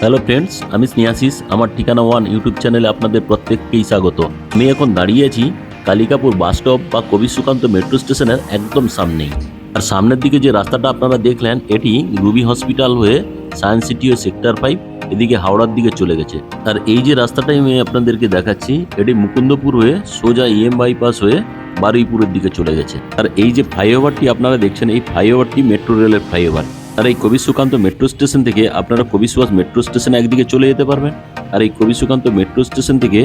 Hello friends, আমি স্নেহাশিস। আমার ঠিকানা ওয়ান ইউটিউব চ্যানেলে আপনাদের প্রত্যেককেই স্বাগত। আমি এখন দাঁড়িয়ে আছি কালিকাপুর বাস স্টপ বা কবি সুকান্ত মেট্রো স্টেশনের একদম সামনেই। আর সামনের দিকে যে রাস্তাটা আপনারা দেখলেন, এটি রুবি হসপিটাল হয়ে সায়েন্স সিটি ও সেক্টর 5 এদিকে হাওড়ার দিকে চলে গেছে। আর এই যে রাস্তাটাই আমি আপনাদেরকে দেখাচ্ছি, এটি মুকুন্দপুর হয়ে সোজা বাইপাস হয়ে বারুইপুরের দিকে চলে গেছে। আর এই যে ফ্লাইওভারটি আপনারা দেখছেন, এই ফ্লাইওভারটি মেট্রো রেলের ফ্লাইওভার। আর এই কবি সুকান্ত মেট্রো স্টেশন থেকে আপনারা কবি সুভাষ মেট্রো স্টেশনে একদিকে চলে যেতে পারবেন। আর এই কবি সুকান্ত মেট্রো স্টেশন থেকে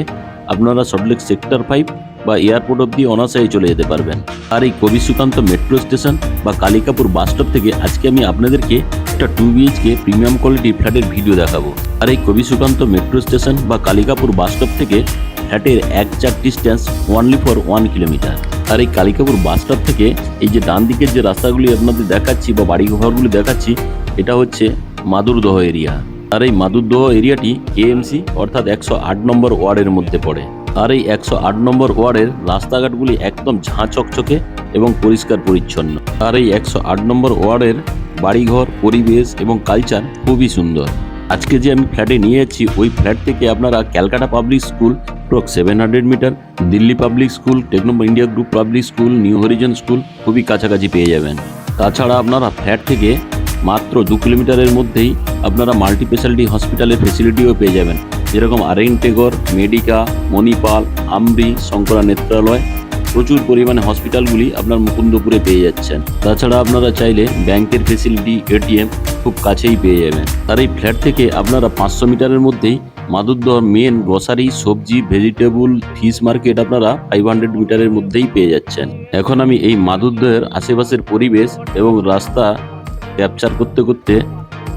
আপনারা সল্টলেক সেক্টর 5 বা এয়ারপোর্ট অব্দি অনায়াসেই চলে যেতে পারবেন। আর এই কবি সুকান্ত মেট্রো স্টেশন বা কালিকাপুর বাস স্টপ থেকে আজকে আমি আপনাদেরকে একটা 2 BHK প্রিমিয়াম কোয়ালিটির ফ্ল্যাটের ভিডিও দেখাবো। আর এই কবি সুকান্ত মেট্রো স্টেশন বা কালিকাপুর বাস স্টপ থেকে ফ্ল্যাটের exact distance only for 1 kilometre. আর এই কালিকাপুর বাস স্টপ থেকে এই যে ডান দিকের যে রাস্তাগুলি আপনাদের দেখাচ্ছি বা বাড়ি ঘরগুলি দেখাচ্ছি, এটা হচ্ছে মাদুরদহ এরিয়া। আর এই মাদুরদহ এরিয়াটি KMC অর্থাৎ 108 নম্বর ওয়ার্ডের মধ্যে পড়ে। আর এই 108 নম্বর ওয়ার্ডের রাস্তাঘাটগুলি একদম ঝাঁ চকচকে এবং পরিষ্কার পরিচ্ছন্ন। আর এই 108 নম্বর ওয়ার্ডের বাড়িঘর, পরিবেশ এবং কালচার খুবই সুন্দর। আজকে যে আমি ফ্ল্যাটে নিয়ে যাচ্ছি, ওই ফ্ল্যাট থেকে আপনারা Calcutta public school approx 700 metre, Delhi public school, Techno India group public school, new horizon school খুবই কাছাকাছি পেয়ে যাবেন। তাছাড়া আপনারা ফ্ল্যাট থেকে মাত্র 2 কিলোমিটারের মধ্যেই আপনারা মাল্টি স্পেশালিটি হসপিটালের ফেসিলিটিও পেয়ে যাবেন, যেরকম RN টেগর, মেডিকা, মণিপাল, আমরি, শঙ্করা নেত্রালয়। প্রচুর পরিমাণে হসপিটালগুলি আপনার মুকুন্দপুরে পেয়ে যাচ্ছেন। তাছাড়া আপনারা চাইলে ব্যাংকের ফেসিলিটি, ATM খুব কাছেই পেয়ে যাবেন। আর এই ফ্ল্যাট থেকে আপনারা 500 মিটারের মধ্যেই মাদুরদহ মেন গ্রসারি, সবজি, ভেজিটেবল, ফিশ মার্কেট আপনারা 500 মিটারের মধ্যেই পেয়ে যাচ্ছেন। এখন আমি এই মাদুরদহের আশেপাশের পরিবেশ এবং রাস্তা ক্যাপচার করতে করতে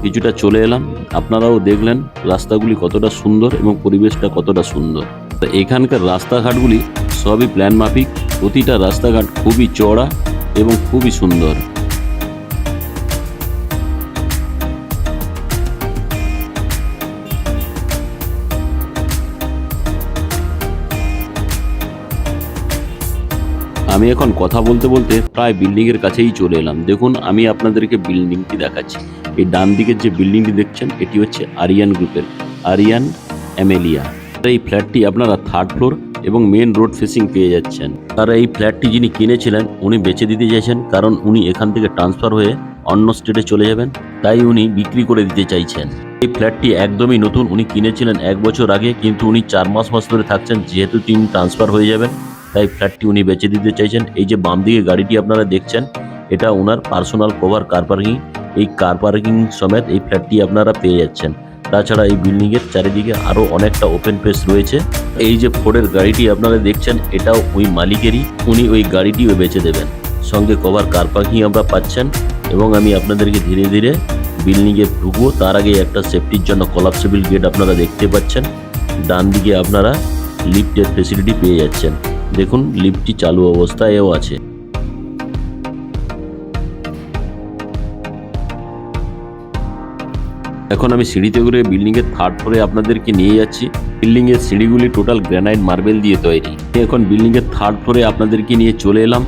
কিছুটা চলে এলাম। আপনারাও দেখলেন রাস্তাগুলি কতটা সুন্দর এবং পরিবেশটা কতটা সুন্দর। তো এখানকার রাস্তাঘাটগুলি সবই প্ল্যান মাফিক, প্রতিটা রাস্তাঘাট খুবই চওড়া এবং খুবই সুন্দর। আমি এখন কথা বলতে বলতে প্রায় বিল্ডিংয়ের কাছেই চলে এলাম। দেখুন, আমি আপনাদেরকে বিল্ডিংটি দেখাচ্ছি। এই ডান দিকের যে বিল্ডিংটি দেখছেন, এটি হচ্ছে আরিয়ান গ্রুপের, আরিয়ান অ্যামেলিয়া। এই ফ্ল্যাটটি আপনারা 3rd ফ্লোর এবং মেন রোড ফেসিং পেয়ে যাচ্ছেন। আর এই ফ্ল্যাটটি যিনি কিনেছিলেন, উনি বেচে দিতে চাইছেন, কারণ উনি এখান থেকে ট্রান্সফার হয়ে অন্য স্টেটে চলে যাবেন, তাই উনি বিক্রি করে দিতে চাইছেন। এই ফ্ল্যাটটি একদমই নতুন, উনি কিনেছিলেন 1 বছর আগে, কিন্তু উনি 4 মাস ধরে থাকছেন। যেহেতু তিনি ট্রান্সফার হয়ে যাবেন, তাই ফ্ল্যাটটি উনি বেচে দিতে চাইছেন। এই যে বাম দিকে গাড়িটি আপনারা দেখছেন, এটা ওনার পার্সোনাল কভার কার পার্কিং। এই কার পার্কিং সমেত এই ফ্ল্যাটটি আপনারা পেয়ে যাচ্ছেন। তাছাড়া এই বিল্ডিংয়ের চারিদিকে আরও অনেকটা ওপেন স্পেস রয়েছে। এই যে ফোর্ডের গাড়িটি আপনারা দেখছেন, এটাও ওই মালিকেরই, উনি ওই গাড়িটিও বেচে দেবেন। সঙ্গে কভার কার পার্কিং আমরা পাচ্ছেন। এবং আমি আপনাদেরকে ধীরে ধীরে বিল্ডিংয়ে ঢুকবো, তার আগে একটা সেফটির জন্য কলাপসেবল গেট আপনারা দেখতে পাচ্ছেন। ডান দিকে আপনারা লিফটের ফেসিলিটি পেয়ে যাচ্ছেন। দেখুন, লিফটটি চালু অবস্থায়ও আছে। এখন আমি সিঁড়িতে করে বিল্ডিংয়ের 3rd ফ্লোরে আপনাদেরকে নিয়ে যাচ্ছি। বিল্ডিংয়ের সিঁড়িগুলি টোটাল গ্রানাইট মার্বেল দিয়ে তৈরি। এখন বিল্ডিংয়ের 3rd ফ্লোরে আপনাদেরকে নিয়ে চলে এলাম।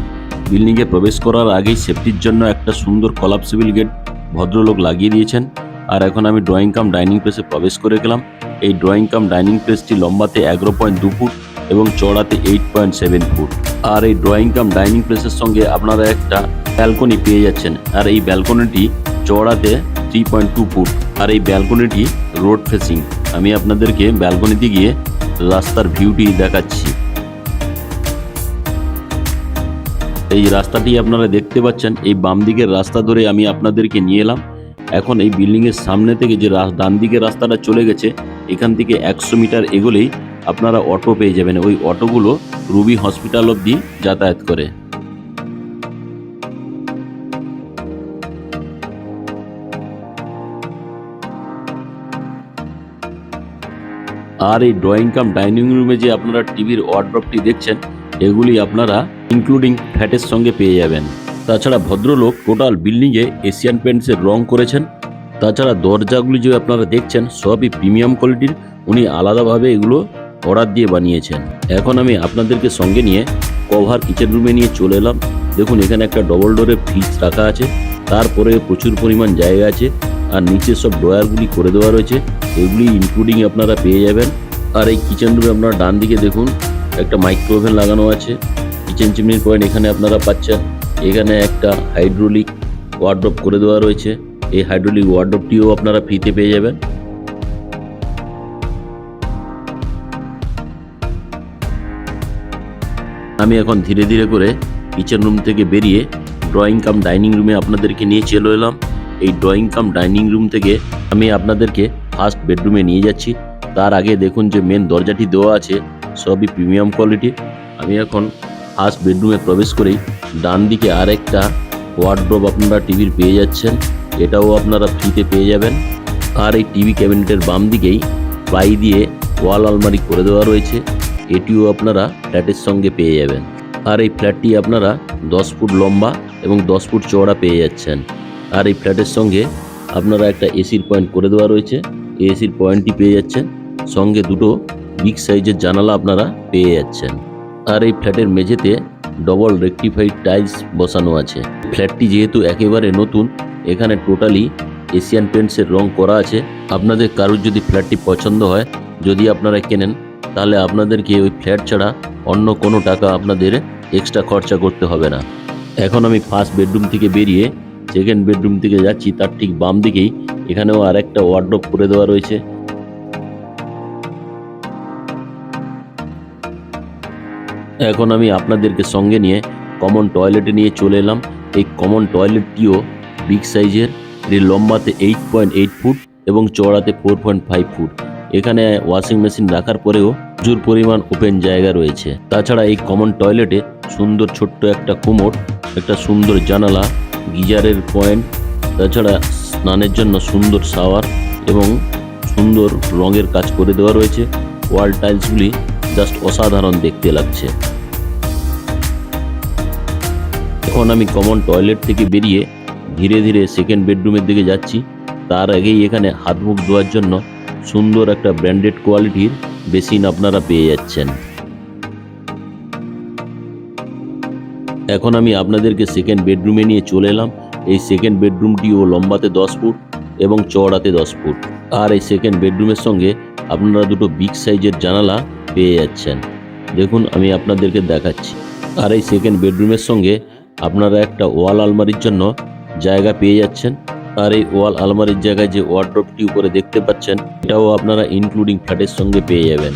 বিল্ডিংয়ে প্রবেশ করার আগেই সেফটির জন্য একটা সুন্দর কলাপসেবল গেট ভদ্রলোক লাগিয়ে দিয়েছেন। আর এখন আমি ড্রয়িং কাম ডাইনিং প্লেসে প্রবেশ করে গেলাম। এই ড্রয়িং কাম ডাইনিং প্লেসটি লম্বাতে 11.2 ফুট এবং চওড়াতে 8.7 ফুট। আর এই ড্রয়িং কাম ডাইনিং প্লেসের সঙ্গে আপনারা একটা ব্যালকনি পেয়ে যাচ্ছেন। আর এই ব্যালকনিটি চওড়াতে 3.2 ফুট। আর এই ব্যালকনিটি রোড ফেসিং। আমি আপনাদেরকে ব্যালকনিতে গিয়ে রাস্তার ভিউটি দেখাচ্ছি। এই রাস্তাটি আপনারা দেখতে পাচ্ছেন, এই বাম দিকের রাস্তা ধরে আমি আপনাদেরকে নিয়ে এলাম। এখন এই বিল্ডিংয়ের সামনে থেকে যে ডান দিকের রাস্তাটা চলে গেছে, এখান থেকে 100 মিটার এগোলেই আপনারা অটো পেয়ে যাবেন। ওই অটোগুলো রুবি হসপিটাল অবধি যাতায়াত করে। আর এই ড্রয়িং কাম ডাইনিং রুমে যে আপনারা টিভির ওয়ার্ড্রপটি দেখছেন, এগুলি আপনারা ইনক্লুডিং ফ্ল্যাটের সঙ্গে পেয়ে যাবেন। তাছাড়া ভদ্রলোক টোটাল বিল্ডিংয়ে এশিয়ান পেন্টসের রং করেছেন। তাছাড়া দরজাগুলি যে আপনারা দেখছেন, সবই প্রিমিয়াম কোয়ালিটির। উনি আলাদাভাবে এগুলো অর্ডার দিয়ে বানিয়েছেন। এখন আমি আপনাদেরকে সঙ্গে নিয়ে কভার কিচেন রুমে নিয়ে চলে এলাম। দেখুন, এখানে একটা ডবল ডোরের ফ্রিজ রাখা আছে। তারপরে প্রচুর পরিমাণ জায়গা আছে। আর নিচে সব ড্রয়ারগুলি করে দেওয়া রয়েছে, এগুলি ইনক্লুডিং আপনারা পেয়ে যাবেন। আর এই কিচেন রুমে আপনারা ডান দিকে দেখুন একটা মাইক্রো ওভেন লাগানো আছে। কিচেন চিমনির পয়েন্ট এখানে আপনারা পাচ্ছেন। এখানে একটা হাইড্রোলিক ওয়ার্ডরোব করে দেওয়া রয়েছে, এই হাইড্রোলিক ওয়ার্ডরোবটিও আপনারা ফ্রিতে পেয়ে যাবেন। আমি এখন ধীরে ধীরে করে কিচেন রুম থেকে বেরিয়ে ড্রয়িং কাম ডাইনিং রুমে আপনাদেরকে নিয়ে চলে এলাম। এই ড্রয়িং কাম ডাইনিং রুম থেকে আমি আপনাদেরকে ফার্স্ট বেডরুমে নিয়ে যাচ্ছি। তার আগে দেখুন যে মেন দরজাটি দেওয়া আছে সবই প্রিমিয়াম কোয়ালিটি। আমি এখন ফার্স্ট বেডরুমে প্রবেশ করেই ডান দিকে আরেকটা ওয়ার্ডরোব আপনারা টিভির পেয়ে যাচ্ছেন, এটাও আপনারা ফ্রিতে পেয়ে যাবেন। আর এই টিভি ক্যাবিনেটের বাম দিকেই প্লাই দিয়ে ওয়াল আলমারি করে দেওয়া রয়েছে, এটিও আপনারা ফ্ল্যাটের সঙ্গে পেয়ে যাবেন। আর এই ফ্ল্যাটটি আপনারা 10 ফুট লম্বা এবং 10 ফুট চওড়া পেয়ে যাচ্ছেন। আর এই ফ্ল্যাটের সঙ্গে আপনারা একটা এসির পয়েন্ট করে দেওয়া রয়েছে, এই এসির পয়েন্টটি পেয়ে যাচ্ছেন। সঙ্গে দুটো বিগ সাইজের জানালা আপনারা পেয়ে যাচ্ছেন। আর এই ফ্ল্যাটের মেঝেতে ডবল রেকটিফাইড টাইলস বসানো আছে। ফ্ল্যাটটি যেহেতু একেবারে নতুন, এখানে টোটালি এশিয়ান পেন্টসের রং করা আছে। আপনাদের কারোর যদি ফ্ল্যাটটি পছন্দ হয়, যদি আপনারা কেনেন, তাহলে আপনাদেরকে ওই ফ্ল্যাট ছাড়া অন্য কোনো টাকা আপনাদের এক্সট্রা খরচা করতে হবে না। এখন আমি ফার্স্ট বেডরুম থেকে বেরিয়ে সেকেন্ড বেডরুম থেকে যাচ্ছি, তার ঠিক বাম দিকেই এখানেও আরেকটা ওয়ার্ডরোব করে দেওয়া রয়েছে। এখন আমি আপনাদেরকে সঙ্গে নিয়ে কমন টয়লেটে নিয়ে চলে এলাম। এই কমন টয়লেটটিও বিগ সাইজের, এর লম্বাতে 8.8 ফুট এবং চওড়াতে 4.5 ফুট। এখানে ওয়াশিং মেশিন রাখার পরেও প্রচুর পরিমাণ ওপেন জায়গা রয়েছে। তাছাড়া এই কমন টয়লেটে সুন্দর ছোট্ট একটা কোমোড, একটা সুন্দর জানালা, গিজারের পয়েন্ট, তাছাড়া স্নানের জন্য সুন্দর শাওয়ার এবং সুন্দর রঙের কাজ করে দেওয়া রয়েছে। ওয়াল টাইলসগুলি জাস্ট অসাধারণ দেখতে লাগছে। এখন আমি কমন টয়লেট থেকে বেরিয়ে ধীরে ধীরে সেকেন্ড বেডরুমের দিকে যাচ্ছি। তার আগেই এখানে হাত মুখ ধোয়ার জন্য সুন্দর একটা ব্র্যান্ডেড কোয়ালিটির বেসিন আপনারা পেয়ে যাচ্ছেন। এখন আমি আপনাদেরকে সেকেন্ড বেডরুমে নিয়ে চলে এলাম। এই সেকেন্ড বেডরুমটিও লম্বাতে 10 ফুট এবং চওড়াতে 10 ফুট। আর এই সেকেন্ড বেডরুমের সঙ্গে আপনারা দুটো বিগ সাইজের জানালা পেয়ে যাচ্ছেন। দেখুন আমি আপনাদেরকে দেখাচ্ছি। আর এই সেকেন্ড বেডরুমের সঙ্গে আপনারা একটা ওয়াল আলমারির জন্য জায়গা পেয়ে যাচ্ছেন। আর এই ওয়াল আলমারির জায়গায় যে ওয়ার্ডরোবটি উপরে দেখতে পাচ্ছেন, এটাও আপনারা ইনক্লুডিং ফ্ল্যাটের সঙ্গে পেয়ে যাবেন।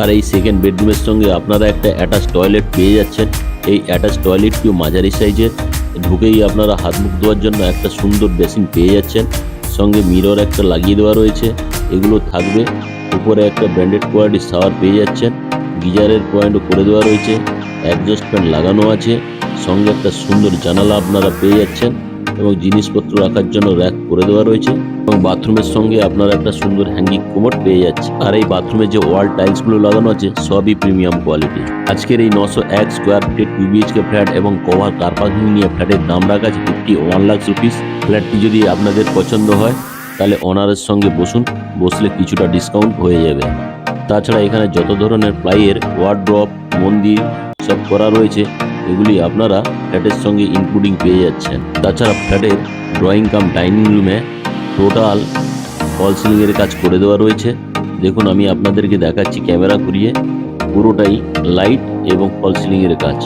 আর এই সেকেন্ড বেডরুমের সঙ্গে আপনারা একটা অ্যাটাচ টয়লেট পেয়ে যাচ্ছেন। এই অ্যাটাচ টয়লেটটিও মাঝারি সাইজের, ঢুকেই আপনারা হাত মুখ ধোয়ার জন্য একটা সুন্দর বেসিন পেয়ে যাচ্ছেন। সঙ্গে মিরর একটা লাগিয়ে দেওয়া রয়েছে, এগুলো থাকবে। উপরে একটা ব্র্যান্ডেড কোয়ালিটির শাওয়ার পেয়ে যাচ্ছেন, গিজারের পয়েন্টও করে দেওয়া রয়েছে, অ্যাডজাস্ট ফ্যান লাগানো আছে। সঙ্গে একটা সুন্দর জানালা আপনারা পেয়ে যাচ্ছেন এবং জিনিসপত্র রাখার জন্য র্যাক করে দেওয়া রয়েছে। এবং বাথরুমের সঙ্গে আপনারা একটা সুন্দর হ্যাঙ্গিং কোমোড পেয়ে যাচ্ছে। আর এই বাথরুমে যে ওয়াল টাইলসগুলো লাগানো আছে সবই প্রিমিয়াম কোয়ালিটি। আজকের এই 901 স্কোয়ার ফিটের 2 BHK ফ্ল্যাট এবং কভার কার পার্কিং নিয়ে ফ্ল্যাটের দাম রাখা আছে 51 লাখ রুপিস। ফ্ল্যাটটি যদি আপনাদের পছন্দ হয়, তাহলে ওনারের সঙ্গে বসলে কিছুটা ডিসকাউন্ট হয়ে যাবে। তাছাড়া এখানে যত ধরনের প্লাইয়ের ওয়ার্ডরোব, মন্দির সব করা রয়েছে, এগুলি আপনারা ফ্ল্যাটের সঙ্গে ইনক্লুডিং পেয়ে যাচ্ছেন। তাছাড়া ফ্ল্যাটের ড্রয়িং কাম ডাইনিং রুমে টোটাল ফল সিলিংয়ের কাজ করে দেওয়া রয়েছে। দেখুন আমি আপনাদেরকে দেখাচ্ছি ক্যামেরা ঘুরিয়ে, পুরোটাই লাইট এবং ফল সিলিংয়ের কাজ,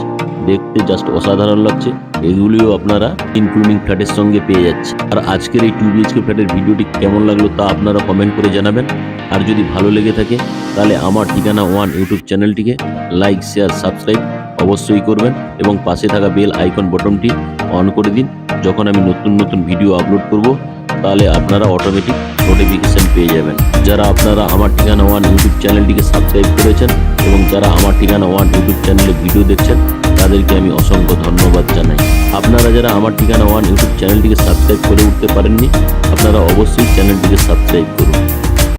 দেখতে জাস্ট অসাধারণ লাগছে। এগুলিও আপনারা ইনক্লুডিং ফ্ল্যাটের সঙ্গে পেয়ে যাচ্ছে। আর আজকের এই 2 BHK ফ্ল্যাটের ভিডিওটি কেমন লাগলো তা আপনারা কমেন্ট করে জানাবেন। আর যদি ভালো লেগে থাকে, তাহলে আমার ঠিকানা ওয়ান ইউটিউব চ্যানেলটিকে লাইক, শেয়ার, সাবস্ক্রাইব অবশ্যই করবেন এবং পাশে থাকা বেল আইকন বটনটি অন করে দিন। যখন আমি নতুন নতুন ভিডিও আপলোড করব, তাহলে আপনারা অটোমেটিক নোটিফিকেশন পেয়ে যাবেন। যারা আপনারা আমার ঠিকানা ওয়ান ইউটিউব চ্যানেলটিকে সাবস্ক্রাইব করেছেন এবং যারা আমার ঠিকানা ওয়ান ইউটিউব চ্যানেলে ভিডিও দেখছেন, তাদেরকে আমি অসংখ্য ধন্যবাদ জানাই। আপনারা যারা আমার ঠিকানা ওয়ান ইউটিউব চ্যানেলটিকে সাবস্ক্রাইব করে উঠতে পারেননি, আপনারা অবশ্যই চ্যানেলটিকে সাবস্ক্রাইব করুন।